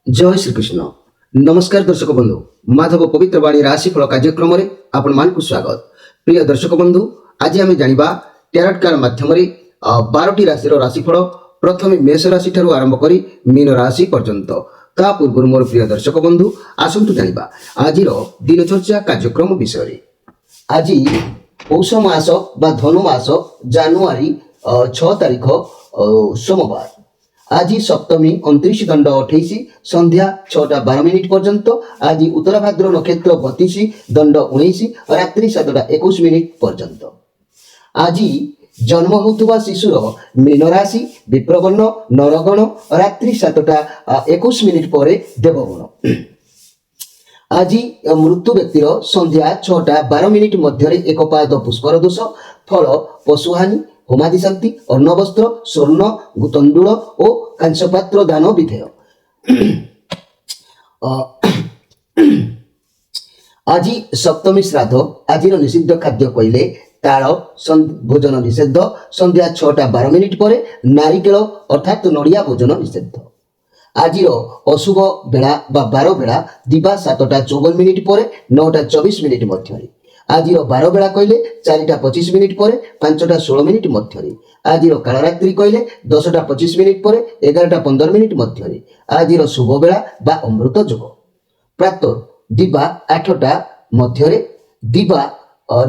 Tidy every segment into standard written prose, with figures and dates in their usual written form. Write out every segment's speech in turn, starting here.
जय श्रीकृष्ण नमस्कार दर्शक बंधु माधव पवित्र वाणी राशिफल कार्यक्रम में आपण मान स्वागत। प्रिय दर्शक बंधु आज आम जाना टैरोट कार्ड माध्यम 12टी राशि राशिफल प्रथम मेष राशि ठारू आरंभ कर मीन राशि पर्यंत ता पूर्व मोर प्रिय दर्शक बंधु आसतु जाना आज दिनचर्या कार्यक्रम विषय। आज पौष मास बा धनु मास जानुआरी 6 तारीख सोमवार। आज सप्तमी 29 दंड 28 संध्या 6:12 पर्यंत। आज उत्तर भाद्र नक्षत्र 32 दंड 19 रात्रि 7:21 पर्यंत। आज जन्म होता शिशुर मीन राशि विप्रवर्ण नरगण रात्रि 7:21 पर देवगण। आज मृत्यु व्यक्तिर संध्या 6:12 मध्य एक पाद पुष्कर दोष फल पशुहानि होमादि शांति अन्नवस्त्र स्वर्ण गुतंडुल और कांस्यपात्र दान विधेय। आज सप्तमी श्राद्ध। आज निषिद्ध खाद्य कहले ताल भोजन निषेध संध्या 6:12 पर नारिकेल अर्थात नड़िया भोजन निषेध। आज अशुभ बेला बार बेला दिवा 7:54 पर 9:24 मध्य। आज बार बेला कहले 4:25 पर 5:16 मध्य। आज कालरात्रि कहले 10:25 पर 11:15 मध्य। आज शुभ बेला बा अमृत जोग प्रात दिवा 8टा मध्य दिवा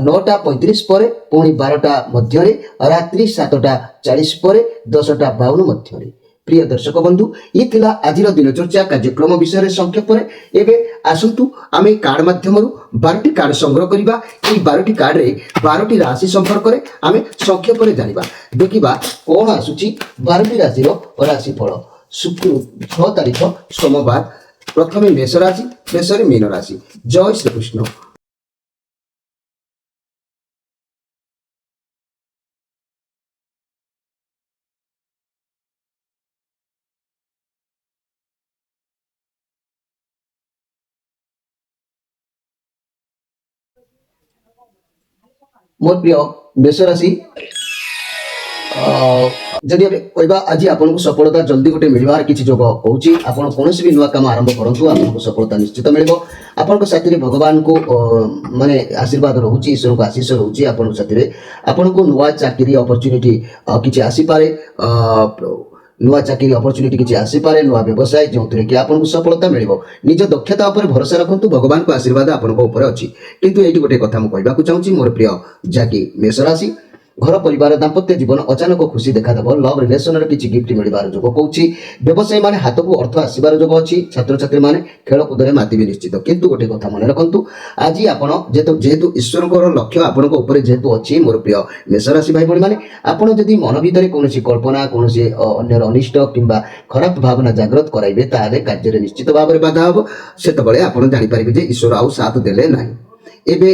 9:35 पर पुणी 12टा मध्य रात्रि 7:40 पर 10:52 मध्य। प्रिय दर्शक बंधु ये थिला आज दिनचर्या कार्यक्रम विषय संक्षेप एवं आसतु आम कार्ड माध्यम 12टी कार्ड संग्रह करवा। 12टी कार्ड रे 12टी राशि संपर्क में आम संक्षेप जाना देखा कौन आसूची 12टी राशि राशिफल। शुक्र 6 तारीख सोमवार प्रथम मेष राशि शेष मीन राशि। जय श्रीकृष्ण। मोर प्रिय मेष राशि जदि कहवा आज आपको सफलता जल्दी गोटे मिलवार किसी जोग होची। आपण कौन भी नुआ काम आरंभ करूँ आपको सफलता निश्चित मिल। आपण साथी भगवान को माने आशीर्वाद रोचे ईश्वर को आशीष रोचे। आपण साथी आपन को नुआ चाकरी अपॉर्चुनिटी किसी आसीपे नुआ चाकरी अपॉर्चुनिटी किसी आसीपे नुआ व्यवसाय जो कि आपको सफलता मिल। निज दक्षता उपर भरोसा रखु भगवान को आशीर्वाद आपको अच्छी। किंतु ये गोटे कथा मुझे कहवाक चाहूँगी मोर प्रिय जाकि मेष राशि घर परिवार दाम्पत्य जीवन अचानक खुशी देखादेव। लव रिलेशन किसी गिफ्ट मिलवार जोग कौची। व्यवसायी माने हाथ को अर्थ आसबार जोग अच्छी। छात्र छात्री माने खेलकूद में मातिबे निश्चित। किंतु गोटे कथा मन रखु आज आप जेहेतु ईश्वर लक्ष्य आपंकर जेहेतु अच्छी मोर प्रिय मेष राशि भाई भाई मैंने आपड़ जदि मन भर कौन कल्पना कौन अन्यर अनिष्ट किंबा खराब भावना जागृत कराइबे ताले कार्य निश्चित भाव में बाधा हम से आप जापर ईश्वर आउ साथ देले ना। एबे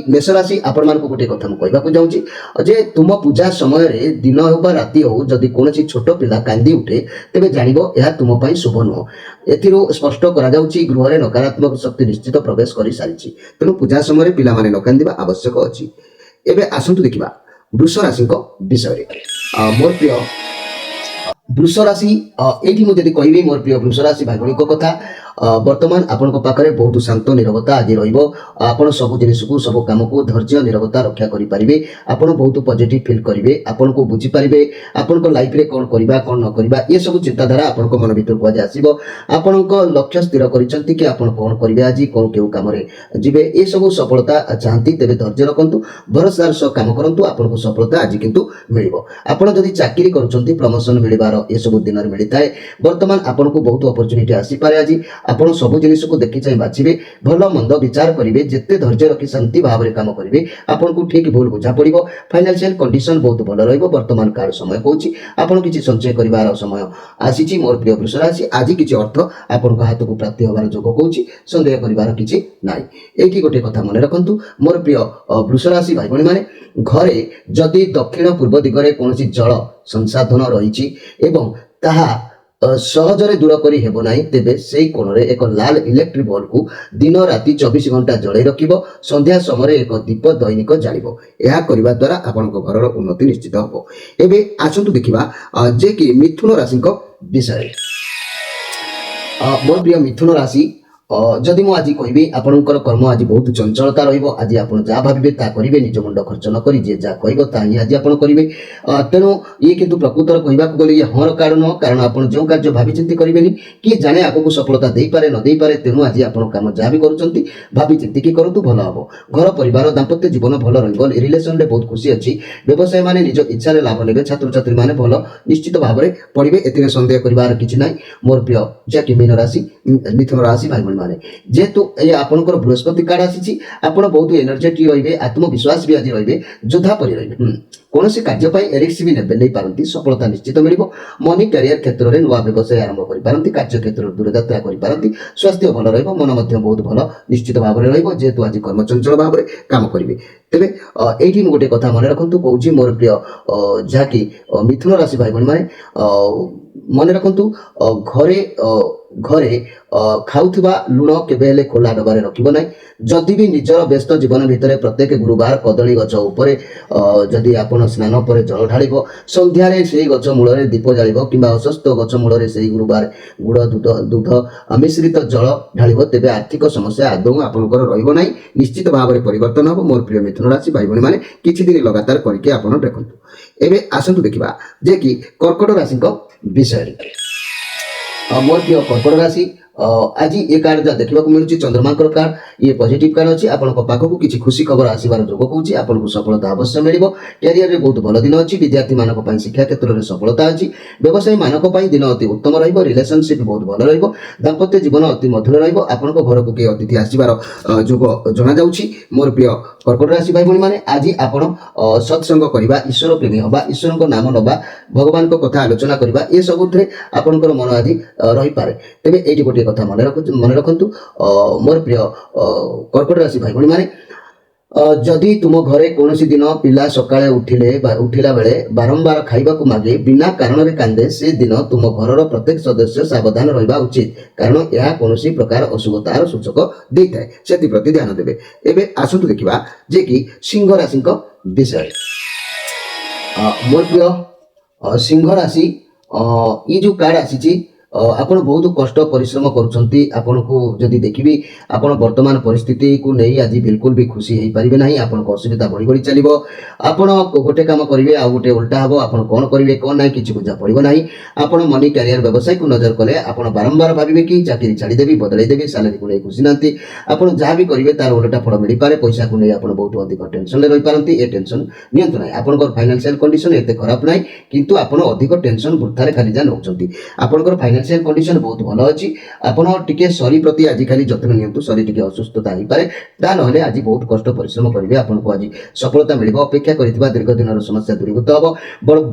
मेष राशि आपण मानक गोटे कथा कहवाक चाहूँगी जे तुम पूजा समय रे दिन हो बा राति हो जदि कौन छोट पिला कांदी उठे तेबे जानिबो यह तुम पई शुभ नुह। एथिरो स्पष्ट करा जाउची गृह रे नकारात्मक शक्ति निश्चित प्रवेश करि सारिछि। तेणु पूजा समय पिला माने न कांदिबा आवश्यक अछि। एबे आसंतु देखिबा वृष राशि विषय। मोर प्रिय वृष राशि ये मुझे कहबी मोर प्रिय वृष राशि भाई कथा वर्तमान आपण पाखे बहुत शांत निरवता आज रहा। सब जिन को सब कम को धैर्य निरवता रक्षा करेंगे। आपड़ बहुत पॉजिटिव फील करेंगे। आपन को बुझीपारे आपण लाइफ रे कौन करवा कौन न करवा ये सब चिंताधारा आपण मन भर को आज आसो। आपण लक्ष्य स्थिर करेंगे कि आपड़ कौन करेंगे आज कौन क्यों कम जी ये सब सफलता चाहती तेज धैर्य रखु भरोसार सह कम करूँ आपको सफलता आज किंतु मिल। आपड़ जदि चाकरी कर प्रमोशन मिलवार ये सब दिन में मिलता है। बर्तमान आपन को बहुत अपॉर्चुनिटी आसीपे। आज आपड़ सब जिन को देखी चाहे बाछे भल मंद विचार करेंगे जिते धैर्य रखी शांति भाव में कम करेंगे आपन को ठीक भूल बुझा पड़ो। फाइनेंशियल कंडीशन बहुत भल रर्तमान काल समय कौन आपड़ किसी संचय कर समय आसी। मोर प्रिय वृष राशि आज किसी अर्थ आपण हाथ को प्राप्ति होवार जोग कौन सन्देह कर किसी ना। ये गोटे कथा मन रखु मोर प्रिय वृष राशि भाई भाई मैंने घरे जदि दक्षिण पूर्व दिगरे कौन जल संसाधन रही सहजरे दूर करी हेबो नाही तेबे सेई कोणरे एक लाल इलेक्ट्रिक बल्ब को दिन राति 24 घंटा जळै रखिबो। संध्या समय एक दीप दैनिक जालिबो। यह करबा द्वारा आपनक घरर उन्नति निश्चित हबो। एबे आसंतु देखिबा जे कि मिथुन राशि विषय। ମୋର ପ୍ରିୟ ମିଥୁନ ରାଶି ଯଦି ମୁଁ ଆଜି କହିବି ଆପଣଙ୍କର କର୍ମ ଆଜି ବହୁତ ଚଞ୍ଚଳତା ରହିବ। ଆଜି ଆପଣ ଯାହା ଭାବିବେ ତାହା କରିବେ, ନିଜ ମୁଣ୍ଡ ଖର୍ଚ୍ଚ ନ କରି ଯିଏ ଯାହା କହିବ ତାହା ହିଁ ଆଜି ଆପଣ କରିବେ। ତେଣୁ ଇଏ କିନ୍ତୁ ପ୍ରକୃତର କହିବାକୁ ଗଲେ ଇଏ ହଁର କାରଣ ନୁହଁ, କାରଣ ଆପଣ ଯେଉଁ କାର୍ଯ୍ୟ ଭାବିଚିନ୍ତି କରିବେନି କିଏ ଜାଣେ ଆଗକୁ ସଫଳତା ଦେଇପାରେ ନ ଦେଇପାରେ। ତେଣୁ ଆଜି ଆପଣ କାମ ଯାହା ବି କରୁଛନ୍ତି ଭାବିଚିନ୍ତିକି କରନ୍ତୁ, ଭଲ ହବ। ଘର ପରିବାର ଦାମ୍ପତ୍ୟ ଜୀବନ ଭଲ ରହିବ, ରିଲେସନରେ ବହୁତ ଖୁସି ଅଛି। ବ୍ୟବସାୟ ମାନେ ନିଜ ଇଚ୍ଛାରେ ଲାଭ ନେବେ, ଛାତ୍ରଛାତ୍ରୀ ମାନେ ଭଲ ନିଶ୍ଚିତ ଭାବରେ ପଢିବେ, ଏଥିରେ ସନ୍ଦେହ କରିବାର କିଛି ନାହିଁ। ମୋର ପ୍ରିୟ ଯାହାକି ମିଥୁନ ରାଶି ଭାଇ ମାନେ ଯେହେତୁ ଏ ଆପଣଙ୍କର ବୃହସ୍ପତି କାର୍ଡ ଆସିଛି, ଆପଣ ବହୁତ ଏନର୍ଜେଟିକ ରହିବେ, ଆତ୍ମବିଶ୍ୱାସ ବି ଆଜି ରହିବେ, ଯୋଦ୍ଧା ପରି ରହିବେ। କୌଣସି କାର୍ଯ୍ୟ ପାଇଁ ରିସ୍କ ବି ନେଇପାରନ୍ତି, ସଫଳତା ନିଶ୍ଚିତ ମିଳିବ। ମନି କ୍ୟାରିୟର କ୍ଷେତ୍ରରେ ନୂଆ ବ୍ୟବସାୟ ଆରମ୍ଭ କରିପାରନ୍ତି, କାର୍ଯ୍ୟ କ୍ଷେତ୍ରରେ ଦୂରଯାତ୍ରା କରିପାରନ୍ତି, ସ୍ୱାସ୍ଥ୍ୟ ଭଲ ରହିବ, ମନ ମଧ୍ୟ ବହୁତ ଭଲ ନିଶ୍ଚିତ ଭାବରେ ରହିବ, ଯେହେତୁ ଆଜି କର୍ମଚଞ୍ଚଳ ଭାବରେ କାମ କରିବେ। ତେବେ ଏଇଠି ମୁଁ ଗୋଟେ କଥା ମନେ ରଖନ୍ତୁ କହୁଛି ମୋର ପ୍ରିୟ ଯାହାକି ମିଥୁନ ରାଶି ଭାଇ ଭଉଣୀ ମାନେ ମନେ ରଖନ୍ତୁ ଘରେ ଘରେ ଖାଉଥିବା ଲୁଣ କେବେ ହେଲେ ଖୋଲା ଡବାରେ ରଖିବ ନାହିଁ। ଯଦି ବି ନିଜର ବ୍ୟସ୍ତ ଜୀବନ ଭିତରେ ପ୍ରତ୍ୟେକ ଗୁରୁବାର କଦଳୀ ଗଛ ଉପରେ ଯଦି ଆପଣ ସ୍ନାନ ପରେ ଜଳ ଢାଳିବ, ସନ୍ଧ୍ୟାରେ ସେଇ ଗଛ ମୂଳରେ ଦୀପ ଜାଳିବ କିମ୍ବା ଅସ୍ୱସ୍ଥ ଗଛ ମୂଳରେ ସେଇ ଗୁରୁବାର ଗୁଡ଼ ଦୁଧ ମିଶ୍ରିତ ଜଳ ଢାଳିବ, ତେବେ ଆର୍ଥିକ ସମସ୍ୟା ଆଦୌ ଆପଣଙ୍କର ରହିବ ନାହିଁ, ନିଶ୍ଚିତ ଭାବରେ ପରିବର୍ତ୍ତନ ହେବ। ମୋର ପ୍ରିୟ ମିଥୁନ ରାଶି ଭାଇ ଭଉଣୀ ମାନେ କିଛି ଦିନ ଲଗାତାର କରିକି ଆପଣ ଦେଖନ୍ତୁ। ଏବେ ଆସନ୍ତୁ ଦେଖିବା ଯେ କି କର୍କଟ ରାଶିଙ୍କ ବିଷୟରେ। ମୋର ପ୍ରିୟ କର୍କଟ ରାଶି ଆଜି ଏ କାର୍ଡ ଯାହା ଦେଖିବାକୁ ମିଳୁଛି ଚନ୍ଦ୍ରମାଙ୍କର କାର୍ଡ, ଇଏ ପଜିଟିଭ କାର୍ଡ ଅଛି। ଆପଣଙ୍କ ପାଖକୁ କିଛି ଖୁସି ଖବର ଆସିବାର ଯୋଗ କହୁଛି, ଆପଣଙ୍କୁ ସଫଳତା ଅବଶ୍ୟ ମିଳିବ। କ୍ୟାରିୟରରେ ବହୁତ ଭଲ ଦିନ ଅଛି, ବିଦ୍ୟାର୍ଥୀ ମାନଙ୍କ ପାଇଁ ଶିକ୍ଷା କ୍ଷେତ୍ରରେ ସଫଳତା ଅଛି, ବ୍ୟବସାୟୀ ମାନଙ୍କ ପାଇଁ ଦିନ ଅତି ଉତ୍ତମ ରହିବ, ରିଲେସନସିପ ବହୁତ ଭଲ ରହିବ, ଦାମ୍ପତ୍ୟ ଜୀବନ ଅତି ମଧୁର ରହିବ। ଆପଣଙ୍କ ଘରକୁ କିଏ ଅତିଥି ଆସିବାର ଯୋଗ ଜଣାଯାଉଛି। ମୋର ପ୍ରିୟ କର୍କଟ ରାଶି ଭାଇ ଭଉଣୀ ମାନେ ଆଜି ଆପଣ ସତ୍ସଙ୍ଗ କରିବା, ଈଶ୍ୱର ପ୍ରେମୀ ହବା, ଈଶ୍ୱରଙ୍କ ନାମ ନବା, ଭଗବାନଙ୍କ କଥା ଆଲୋଚନା କରିବା, ଏ ସବୁଥିରେ ଆପଣଙ୍କର ମନ ଆଜି ରହିପାରେ। ତେବେ ଏଇଠି ଗୋଟିଏ କଥା ମନେ ରଖନ୍ତୁ ମୋର ପ୍ରିୟ କର୍କଟ ରାଶି ଭାଇ ଭଉଣୀ ମାନେ ଯଦି ତୁମ ଘରେ କୌଣସି ଦିନ ପିଲା ସକାଳେ ଉଠିଲା ବେଳେ ବାରମ୍ବାର ଖାଇବାକୁ ମାଗେ, ବିନା କାରଣରେ କାନ୍ଦେ, ସେ ଦିନ ତୁମ ଘରର ପ୍ରତ୍ୟେକ ସଦସ୍ୟ ସାବଧାନ ରହିବା ଉଚିତ, କାରଣ ଏହା କୌଣସି ପ୍ରକାର ଅଶୁଭତାର ସୂଚକ ଦେଇଥାଏ, ସେଥିପ୍ରତି ଧ୍ୟାନ ଦେବେ। ଏବେ ଆସନ୍ତୁ ଦେଖିବା ଯେ କି ସିଂହ ରାଶିଙ୍କ ବିଷୟରେ। ମୋର ପ୍ରିୟ ସିଂହ ରାଶି ये जो कार्ड आसी ଆପଣ ବହୁତ କଷ୍ଟ ପରିଶ୍ରମ କରୁଛନ୍ତି। ଆପଣଙ୍କୁ ଯଦି ଦେଖିବି ଆପଣ ବର୍ତ୍ତମାନ ପରିସ୍ଥିତି କୁ ନେଇ ଆଜି ବିଲକୁଲ ବି ଖୁସି ହେଇପାରିବେ ନାହିଁ, ଆପଣଙ୍କ ଅସୁବିଧା ବଢି ବଢି ଚାଲିବ। ଆପଣ ଗୋଟେ କାମ କରିବେ ଆଉ ଗୋଟେ ଉଲ୍ଟା ହବ, ଆପଣ କଣ କରିବେ କଣ ନାହିଁ କିଛି ବୁଝା ପଡିବ ନାହିଁ। ଆପଣ ମନି କ୍ୟାରିୟର ବ୍ୟବସାୟକୁ ନଜର କଲେ ଆପଣ ବାରମ୍ବାର ଭାବିବେ କି ଚାକିରି ଛାଡ଼ିଦେବି, ବଦଳେଇ ଦେବି, ସାଲାରୀକୁ ନେଇ ଖୁସି ନାହାନ୍ତି। ଆପଣ ଯାହା ବି କରିବେ ତାର ଓଲଟା ଫଳ ମିଳିପାରେ, ପଇସାକୁ ନେଇ ଆପଣ ବହୁତ ଅଧିକ ଟେନସନରେ ରହିପାରନ୍ତି। ଏ ଟେନସନ ନିଅନ୍ତୁ ନାହିଁ, ଆପଣଙ୍କର ଫାଇନାନ୍ସିଆଲ କଣ୍ଡିସନ ଏତେ ଖରାପ ନାହିଁ, କିନ୍ତୁ ଆପଣ ଅଧିକ ଟେନସନ ବୃଥାରେ ଖାଲି ଯା ନେଉଛନ୍ତି। ଆପଣଙ୍କର ଫାଇନାନ୍ସିଆଲ କଣ୍ଡିସନ ବହୁତ ଭଲ ଅଛି। ଆପଣ ଟିକେ ଶରୀର ପ୍ରତି ଆଜିକାଲି ଯତ୍ନ ନିଅନ୍ତୁ, ଶରୀର ଟିକେ ଅସୁସ୍ଥତା ହେଇପାରେ, ତା ନହେଲେ ଆଜି ବହୁତ କଷ୍ଟ ପରିଶ୍ରମ କରିବେ, ଆପଣଙ୍କୁ ଆଜି ସଫଳତା ମିଳିବ। ଅପେକ୍ଷା କରିଥିବା ଦୀର୍ଘ ଦିନର ସମସ୍ୟା ଦୂରୀଭୂତ ହେବ।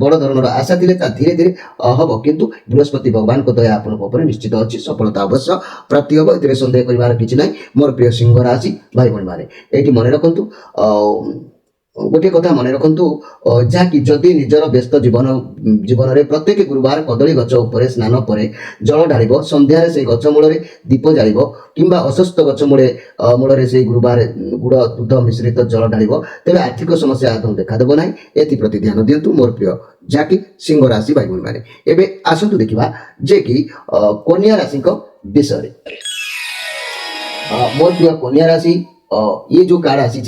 ବଡ଼ ଧରଣର ଆଶା ଥିଲେ ତା ଧୀରେ ଧୀରେ ହବ, କିନ୍ତୁ ବୃହସ୍ପତି ଭଗବାନଙ୍କ ଦୟା ଆପଣଙ୍କ ଉପରେ ନିଶ୍ଚିତ ଅଛି, ସଫଳତା ଅବଶ୍ୟ ପ୍ରାପ୍ତି ହେବ, ଏଥିରେ ସନ୍ଦେହ କରିବାର କିଛି ନାହିଁ। ମୋର ପ୍ରିୟ ସିଂହ ରାଶି ଭାଇ ଭଉଣୀ ମାନେ ଏଇଠି ମନେ ରଖନ୍ତୁ ଗୋଟିଏ କଥା ମନେ ରଖନ୍ତୁ ଯାହାକି ଯଦି ନିଜର ବ୍ୟସ୍ତ ଜୀବନରେ ପ୍ରତ୍ୟେକ ଗୁରୁବାର କଦଳୀ ଗଛ ଉପରେ ସ୍ନାନ ପରେ ଜଳ ଢାଳିବ, ସନ୍ଧ୍ୟାରେ ସେଇ ଗଛ ମୂଳରେ ଦୀପ ଜାଳିବ କିମ୍ବା ଅସ୍ୱସ୍ଥ ଗଛ ମୂଳରେ ସେଇ ଗୁରୁବାର ଗୁଡ଼ ଦୁଧ ମିଶ୍ରିତ ଜଳ ଢାଳିବ, ତେବେ ଆର୍ଥିକ ସମସ୍ୟା ଆଦୌ ଦେଖାଦେବ ନାହିଁ, ଏଥିପ୍ରତି ଧ୍ୟାନ ଦିଅନ୍ତୁ। ମୋର ପ୍ରିୟ ଯାହାକି ସିଂହ ରାଶି ଭାଇ ଭଉଣୀ ମାନେ ଏବେ ଆସନ୍ତୁ ଦେଖିବା ଯେ କି କନ୍ୟା ରାଶିଙ୍କ ବିଷୟରେ। ମୋର ପ୍ରିୟ କନ୍ୟା ରାଶି ये जो कार्ड आसी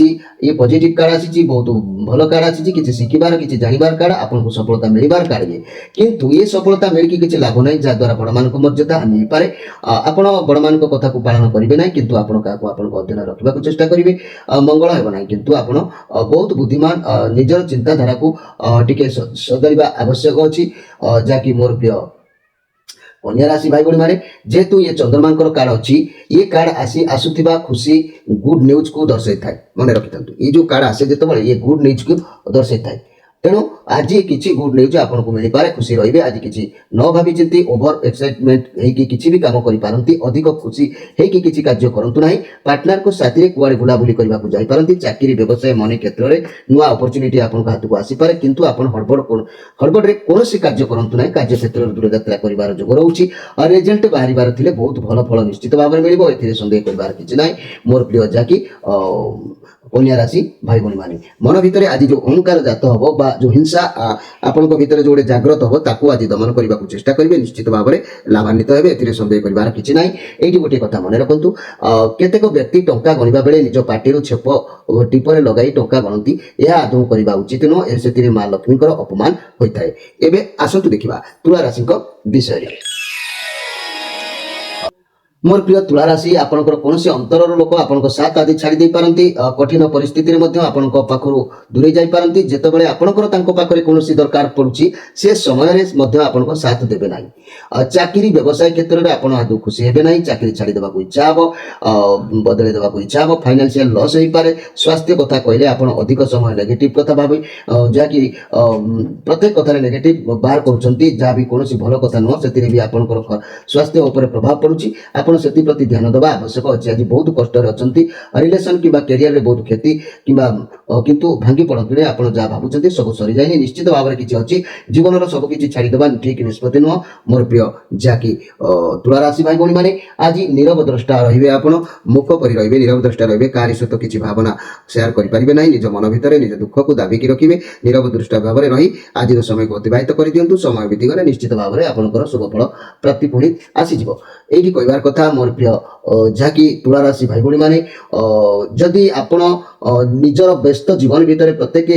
ये पॉजिटिव कार्ड आसी, बहुत भल कार्ड आसी, किसी शिखिबार किसी जानिबार कार्ड, आपको सफलता मिलबार कार्ड ये, किंतु ये सफलता मिलकी किसी लाभ नहीं, जहाद्वारा बड़ मान मर्यादा हानि हो पारे। आपण बड़ मान कथा को पालन करेंगे ना, किंतु आपण क्या अधीन रखा चेष्टा करेंगे, मंगल हेब ना, किंतु आपण बहुत बुद्धिमान, निजर चिंताधारा को टिके सदैवा आवश्यक अच्छी। जहाँकि मोर प्रिय कन्या राशि भाई भौणी माने जेहेतु ये चंद्रमांकर कार्ड अच्छी, ये कार्ड आसुथिबा खुशी गुड न्यूज को दर्शाई थाए। मन रखिथांतु ये जो कार्ड आसे जेतेबेले ये गुड न्यूज को दर्शाई थाए, तेणु आज किसी गुड न्यूज आपको मिल पारे, खुशी रहिबे। आज किसी न भावी चिंती ओवर एक्साइटमेंट हेकी किसी भी काम करि पारंती, अधिक खुशी हेकी किसी कार्य करंतु नाही। पार्टनर को साथी कुआडे बुलाबुली करबा को जाई पारंती। चाकरी व्यवसाय मनी क्षेत्र में नुआ अपॉर्चुनिटी आपन हाथ को आसी पारे, किंतु आपन हड़बड़ रे कोनोसी कार्य करंतु नाही। कार्य क्षेत्र में दूरयात्रा करिवार जोग रहउची और रिजल्ट बाहरिबार थिले बहुत भल फल निश्चित भाव में मिलिबो, एथिरे संदेह करिवार किछि नाही। मोर प्रिय जाकी कन्या राशि भाई भौणी माने मन भितर आज जो अहंकार जात हम बा जो हिंसा ହିଂସା ଆପଣଙ୍କ ଭିତରେ ଯୋଉଟେ ଜାଗ୍ରତ ହେବ ତାକୁ ଆଜି ଦମନ କରିବାକୁ ଚେଷ୍ଟା କରିବେ, ନିଶ୍ଚିତ ଭାବରେ ଲାଭାନ୍ୱିତ ହେବେ, ଏଥିରେ ସନ୍ଦେହ କରିବାର କିଛି ନାହିଁ। ଏଇଠି ଗୋଟିଏ କଥା ମନେ ରଖନ୍ତୁ, କେତେକ ବ୍ୟକ୍ତି ଟଙ୍କା ଗଣିବା ବେଳେ ନିଜ ପାଟିରୁ ଛେପ ଟିପରେ ଲଗାଇ ଟଙ୍କା ଗଣନ୍ତି, ଏହା ଆଦୌ କରିବା ଉଚିତ ନୁହଁ, ସେଥିରେ ମା ଲକ୍ଷ୍ମୀଙ୍କର ଅପମାନ ହୋଇଥାଏ। ଏବେ ଆସନ୍ତୁ ଦେଖିବା ତୁଳା ରାଶିଙ୍କ ବିଷୟରେ। मोर प्रिय तुला राशि आपनकर कोनोसी अंतरर लोक आपनक साथ आदि छाड़ी दे पारंती, कठिन परिस्थिति रे मध्ये आपनक पाखरु दूरे जाई पारंती। जेतेबेले आपनकर तांको पाखरे कोनोसी दरकार पड़ुची से समय रे मध्ये आपनक साथ देबे नाही। चाकरी व्यवसाय क्षेत्र रे आपन आदु खुशी हेबे नाही, चाकरी छाड़ी देबाको इच्छा हबो, बदले देबाको इच्छा हबो, फाइनेंशियल लॉस होई पारे। स्वास्थ्य कथा कहले आपन अधिक समय नेगेटिव कथा भाबे, जाकी प्रत्येक कथा रे नेगेटिव बाहर करूचंती, जा भी कोनोसी भलो कथा न सेतिरे भी आपनकर स्वास्थ्य ऊपर प्रभाव पड़ुची। आपन सेति प्रति ध्यान देबा आवश्यक अछि। आज बहुत कष्ट रे अछंती, रिलेशन किबा करियर रे बहुत क्षति किबा किंतु भांगी पड़ंतु रे आपन जा भाबुचंती सब सरी जायनी। निश्चित भाबरे किछि अछि, जीवन रो सब किछि छाड़ी देबा ठीक निष्पत्ति न। मोर प्रिय जाकी तुला राशि भाई भणी माने आज नीरव द्रष्टा रहिबे, आपन मुख परि रहिबे, नीरव द्रष्टा रहिबे, कारी सहित किछि भावना शेयर करि परिबे नाही। निज मन भितरे निज दुख को दाबी की रखिबे, नीरव द्रष्टा भाबरे रही आज समय को अतिबाहित करि दियंतु। समय बीती गले निश्चित भाबरे आपनकर शुभ फल प्राप्ति पुणी आसी जिवो। एठी कहबार कथा मोर प्रिय जाकी तुला राशि भाई भणी माने जदि आपण निजर व्यस्त जीवन भितर प्रत्येक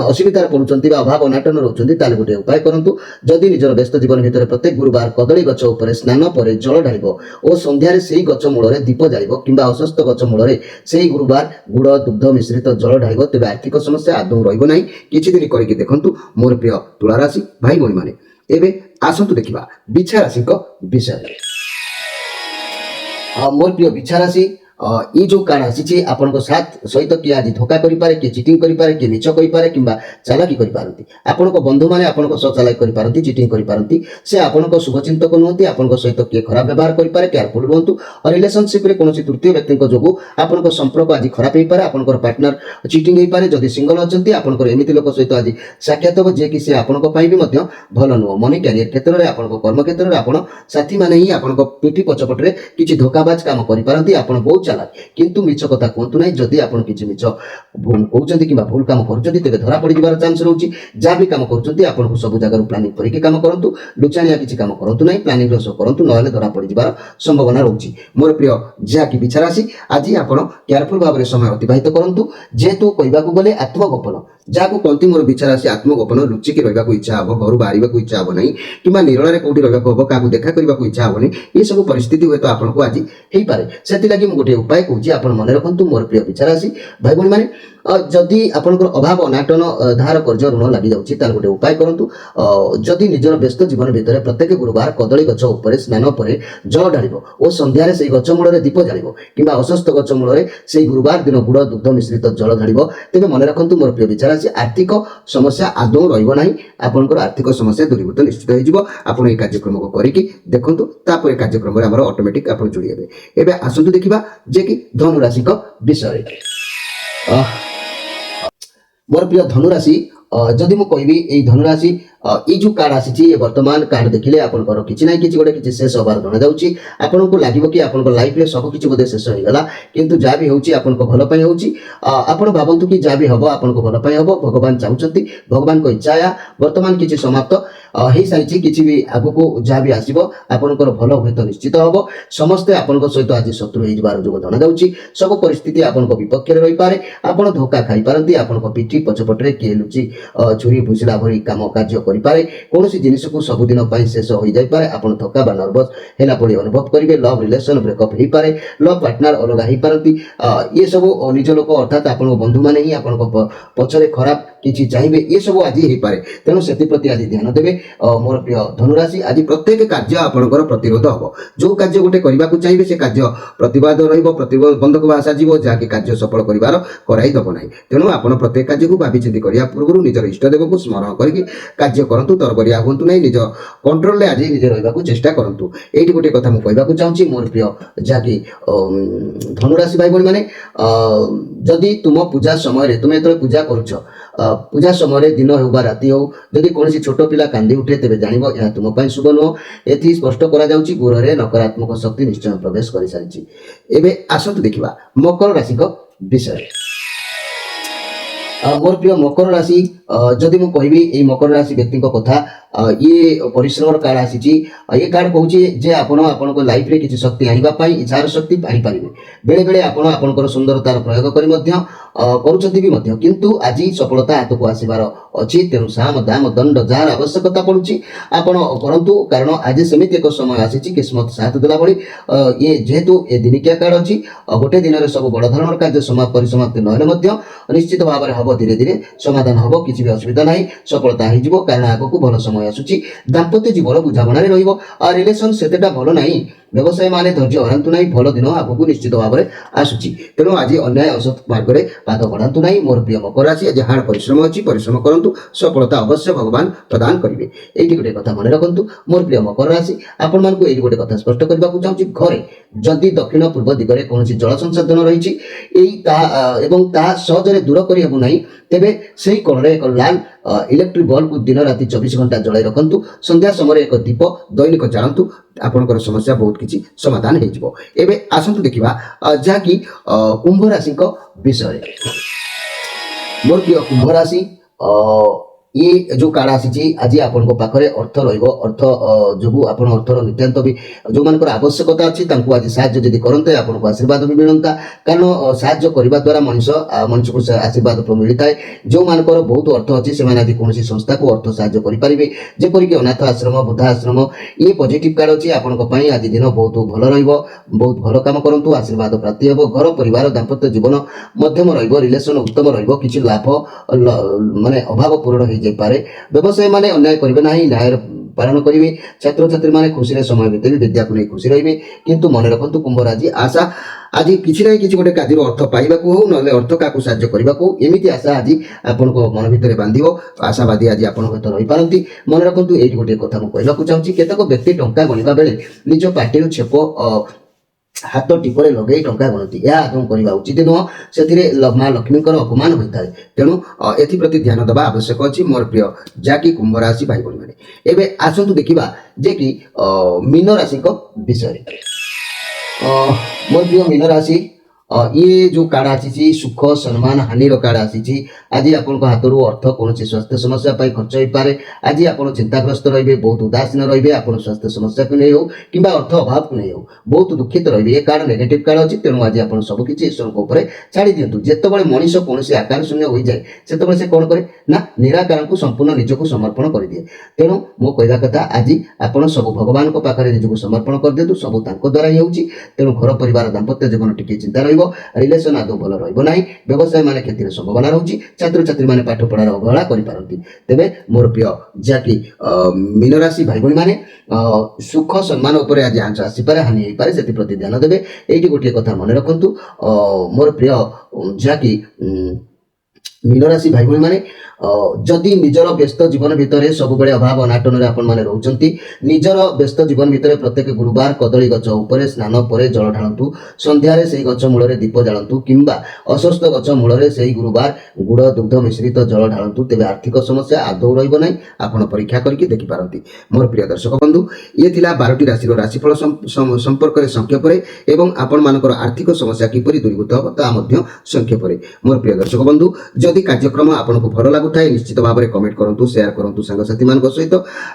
असुविधा पड़ुचंती बा अभाव अनाटन रहउचंती, ताले गोटे उपाय करंतु। जदि निजर व्यस्त जीवन भितर प्रत्येक गुरुवार कदली गछ ऊपर स्नान परे जल ढालिबो ओ संध्यारे सेही गछ मूଳରେ दीप जालिबो किंबा अस्वस्थ गछ मूଳରେ सेही गुरुवार गुड़ दुग्ध मिश्रित जल ढालिबो, तेबे आर्थिक समस्या आदौ रहइबो नाही। किछि दिन करिकि देखंतु मोर प्रिय तुला राशि भाई भणी माने। एबे आसंतु देखिबा बिछा राशिक विषय। मोर प्रिय बिछा राशि ये जो कार्ड आसी आपन साथ सहित किए आज धोखा करि पारे, किए चीटिंग करि पारे, किए मिछ कहि पारे किंबा चालाकी करि पारंती। आपन बंधु माने आपन सह चालाकी करि पारंती, चीटिंग करि पारंती। से आपन शुभचिंतक नुहंती, आपन सहित किए खराब व्यवहार करि पारे, केयरफुल रहंतु। और रिलेशनशिप रे कोनोसी तृतीय व्यक्ति जोगु आपन संपर्क आज खराब होई पारे, आपन पार्टनर चीटिंग होई पारे। जदि सिंगल अछंती आपन एमिति लोक सहित आज साक्षात हो जे कि से आपन पई भी मध्य भलो नुह। मनी कैरियर क्षेत्र रे आपन कर्म क्षेत्र रे आपन साथी माने ही आपन पिठी पछपटरे किछि धोखाबाज काम करि पारंती। आपन बहुत चालाक किंतु मिछ कथा कहतु नाही। जदि आपन किछि मिछ भूल कहउचंती किबा भूल काम करूचंती तेबे धरा पड़ी जिबार चांस रहउची। जा भी काम करूचंती आपन को सब जगह प्लानिंग करिके काम करंतु, लुचानिया किछि काम करंतु नाही, प्लानिंग रो करंतु, नहले धरा पड़ी जिबार संभावना रहउची। मोर प्रिय जाकी बिछा राशि आज आपन केयरफुल भाबरे समय अतिबाहित करंतु। जेतु कहबाकू गले आत्मगोपन जाकू कहती मोर बिछा राशि आत्मगोपन, लुचिकी रहिबाकू इच्छा हबो, घर बाहरिबाकू इच्छा हबो नाही किबा निरळारे कोठी रहिबाकू हबो, काकू देखा करबाकू इच्छा हबो नाही। ये सब परिस्थिति होय तो आपन को आज हेई पारे। सेति लागि मु गोटे उपाय कहूची, आपन मने रखंतु मोर प्रिय बिछा राशि भाई भणी माने जदि आपनकर अभाव अनाटन धार कर्ज ऋण लागि जाउची तार गोटे उपाय करंतु। जदि निजर व्यस्त जीवन भितर प्रत्येक गुरुवार कदली गछ ऊपर स्नान परे जल ढालिबो ओ संध्यारे सेही गछ मूଳରେ दीप जालिबो किंबा अस्वस्थ गछ मूଳରେ सेही गुरुवार दिन गुड़ दुग्ध मिश्रित जल ढालिबो, तेबे मने रखंतु मोर प्रिय बिछा राशि आर्थिक समस्या आदौ रहिबो नाही। आपनकर आर्थिक समस्या दूरीभूत निश्चित होई जिवो। आपण ए कार्यक्रम को करिकि देखंतु, तापर कार्यक्रम रे हमर ऑटोमेटिक आपण जुड़ी हेबे। एबे आसंतु देखिबा जे कि धनु राशि को विषय। मोर प्रिय धनुराशि जदि मु कहबी धनुराशि ये जो कार्ड आसी वर्तमान कार्ड देखिले आपनकर किछि नै किछि गोटे किछि शेष होबार जणा जाउची। आपनको लागिबो कि आपनको लाइफ रे सब किछि बोधे शेष होई गला, किंतु जा भी होउची आपनको भलो पई होउची। आपण भाबंतु कि जा भी हबो आपनको भलो पई हबो, भगवान चाहुचंती, भगवान को इच्छा या वर्तमान किछि समाप्त हेई सारिछि। किछि भी आगुको जा भी आसीबो आपनकर भलो होय तो निश्चित हबो। समस्त आपनको सहित आज शत्रु हेई जबार जो जणा जाउची। सब परिस्थिति आपनको विपक्ष रे रहि पारे, आपण धोखा खाई पारंती, आपनको पिठी पछपटरे के लुची छुरी भुसिला भरी काम कार्य करि पारे। कोनोसी जिनिस को सब दिन पई शेष होई जाय पारे, आपण थका बा नर्वस हेला पड़ी अनुभव करिवे। लव रिलेशन ब्रेकअप हेई पारे, लव पार्टनर अलगा हेई पारंती। ये सब निज लोक अर्थात आपण बंधु माने ही आपण पछरे खराब किछि चाहिबे, ये सब आज हेई पारे। तेनु सेति प्रति आज ध्यान देबे। मोर प्रिय धनुराशि आज प्रत्येक कार्य आपणकर प्रतिरोध हबो। जो कार्य गोटे करबा को चाहिबे से कार्य प्रतिवाद रहिबो, प्रतिबंधक भाषा जीवो जाके कार्य सफल करिवार कराई दबो नाही। तेनु आपण प्रत्येक कार्य को भाबी चिंती करिया पूर्वरु निजर इष्ट देव को स्मरण करिकि कार्य करंतु। तरबरिया होंतु नाही, निज कंट्रोल ले आज निजे रहबा को चेष्टा करंतु। एठी गोटे कथा मु कहबा को चाहूची मोर प्रिय जाकी धनुराशि भाई भणी माने जदि तुम पूजा समय रे तुमे तो पूजा करूछ, पूजा समय दिन हो बा राति हो जदि कोनोसी छोट पिला कांदी उठे तेबे जानिबो या तुम पई शुभ नुह। एथि स्पष्ट करा जाउची गुरु रे नकारात्मक शक्ति निश्चय प्रवेश करि सारिची। एबे आसंतु देखिबा मकर राशि को विषय। मोर प्रिय मकर राशि जदि मु कहबी ए मकर राशि व्यक्ति कथा ये परिश्रम कार्ड आसी ये कार्ड कहूँ जे आपण आपण लाइफ रे किसी शक्ति आनिबा पई इच्छार शक्ति पाई पारिबे बेले बेले आपण आपनकर सुंदरतार प्रयोग करी मध्य करूछथि भी मध्य किंतु आज सफलता हाथ को आसीबार अछि तेनु साम दाम दंड जार आवश्यकता पड़ुछि आपण करंतु कारण आज सेमिति एक समय आसीछि किस्मत साथ देला बळी ये जेहेतु ए दिनिकिया कार्ड अछि गोटे दिन रे सब बड़ धरणर कार्य परिसमाप्ति नहले मध्य निश्चित भाव में हम धीरे धीरे समाधान हम किसी भी असुविधा ना सफलता हो कारण आगक भल समय आसूची दाम्पत्य जीवन बुझामणा रिलेसन सेतेटा भल ना व्यवसाय माने धैर्य हरातु ना भल दिन आगक निश्चित भाव में आसूची तेणु आज अन्याय असत मार्ग में पाद बढ़ातु ना मोर प्रिय मकर राशि आज हार्ड परिश्रम अच्छी परिश्रम करूँ सफलता अवश्य भगवान प्रदान करेंगे। ये गोटे कथा मन रखु मोर प्रिय मकर राशि आपण मानक ये गोटे कथा स्पष्ट करने को चाहूँगी घरे जदि दक्षिण पूर्व दिगरे कौन जल संसाधन रही सहजरे दूर करहबू ना तेबे से कोण एक लाल इलेक्ट्रिक बल्ब को दिन राति 24 घंटा जलाई रखु संध्या समय एक दीप दैनिक जालतु आपनकर समस्या बहुत किसी समाधान हो। एबे आसंतु देखिबा जहाँकि कुंभ राशि विषय मोर प्रिय कुंभ राशि ये जो कार्ड आसी आज आपण पाखे अर्थ अर्थ जो आप अर्थर नितांत भी जो मानकर आवश्यकता अच्छी आज साहाय्य जदि करते आपको आशीर्वाद भी मिलता कारण साहाय्य करने द्वारा मनुष्य को आशीर्वाद मिलता है जो मानकर बहुत अर्थ अच्छी से आज कौन संस्था को अर्थ साहाय्य करेंगे जेपरिक अनाथ आश्रम वृद्धा आश्रम ये पॉजिटिव कार्ड अच्छी आपंपाई आज दिन बहुत भल बहुत भल काम करूँ आशीर्वाद प्राप्ति हे घर परिवार दाम्पत्य जीवन मध्यम रिलेसन उत्तम रही लाभ माने अभाव पूरण हो पारे व्यवसाय माने अन्याय करेंगे ना न्याय पालन करेंगे छात्र छात्री माने खुशी समय बीतेबे विद्या को नहीं खुशी रही किंतु मन रखु कुंभ राशि आशा आज किसी ना कि गोटे कार्य अर्थ पाइबा हो ना अर्थ क्या साहाय्य करने को एमती आशा आज आपण मन भितर बांध आशावादी आज आप रही पारती मन रखु ये गोटे कथा मुझे कहना चाहूँगी केतक व्यक्ति टंका गणिबा बेले निज पार्टी छेप हाथ टिपरे लगे टंका गणती यह आदौ करने उचित नुह से माँ लक्ष्मी अपमान होता है तेणु एप्रति ध्यान देवा आवश्यक अच्छी मोर प्रिय जहाँकि कुंभ राशि भाई भाई मैंने एवं आसतु देखा जे कि मीन राशि विषय मोर प्रिय मीन राशि ये जो कार्ड आसी सुख सम्मान हानि कार्ड आसी आज आपण हाथ अर्थ कौन स्वास्थ्य समस्या खर्च हो पारे आज आप चिंताग्रस्त रही बहुत उदासीन रही आप स्वास्थ्य समस्या को नहीं हो कि अर्थ अभाव को नहीं हो बहुत दुखित रही ये कार्ड नेगेटिव कार्ड अच्छी तेणु आज आप सबकि ईश्वर छाड़ी दिंतु जिते मनीष कौन आकार शून्य हो जाए से कौन करे ना निराकार को संपूर्ण निजक समर्पण कर दिए तेणु मो कहवा कथा आज आप सब भगवान पाखे निजक समर्पण कर दिंतु सब द्वारा ही होची तेणु घर परिवार दाम्पत्य जीवन टिके चिंता रही रिलेसन आदौ भल रहा व्यवसाय मान क्षतिर संभावना रही छात्र छात्री मैंने पाठ पढ़ार अवहेला करपारती तेबे मोर प्रिय जहाँकि मीन राशि भाई भाई मैंने सुख सम्मान उपर आज आंच आसीपे हानि हो पाए से प्रति ध्यान देवे ये गोटे कथा मन रखु मोर प्रिय जहाँकि मीन राशि भाई भाई मैंने जदि निजर व्यस्त जीवन भितर सब बेले अभाव अनाटन रोचंती निजर व्यस्त जीवन भितर प्रत्येक गुरुवार कदली गछ उपरे स्नान पर जल ढालतु संध्यारे से गछ मूल दीप जालतु किंबा अस्वस्थ गछ मूल से गुरुवार गुड़ दुग्ध मिश्रित जल ढालतु तेज आर्थिक समस्या आदौ रही आपड़ परीक्षा करके देखिपारती। मोर प्रिय दर्शक बंधु ये थिला 12टी राशि राशिफल संपर्क में संक्षेप एवं आपण मानकर आर्थिक समस्या किपरि दूरीभूत हो ता संक्षेप मोर प्रिय दर्शक बंधु जदि कार्यक्रम आपको भल लगुए निश्चित भाव में कमेंट करूँ शेयर करूँ सांगसाथी मान सहित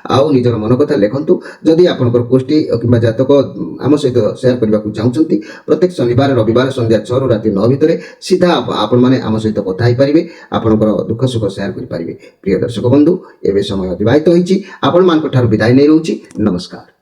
आउ निजर मन कथा लिखु जदि आपंकर गोष्ठी कि जातक आम सहित शेयर करने को चाहते प्रत्येक शनिवार रविवार संध्या 6 ରୁ राति 9 भितर सीधा आपण मैंने आम सहित कथा हो पारे आपंकर दुख सुख शेयर करेंगे। प्रिय दर्शक बंधु एवं समय अतिबाहित होती आपण मान विदाय नहीं रोची नमस्कार।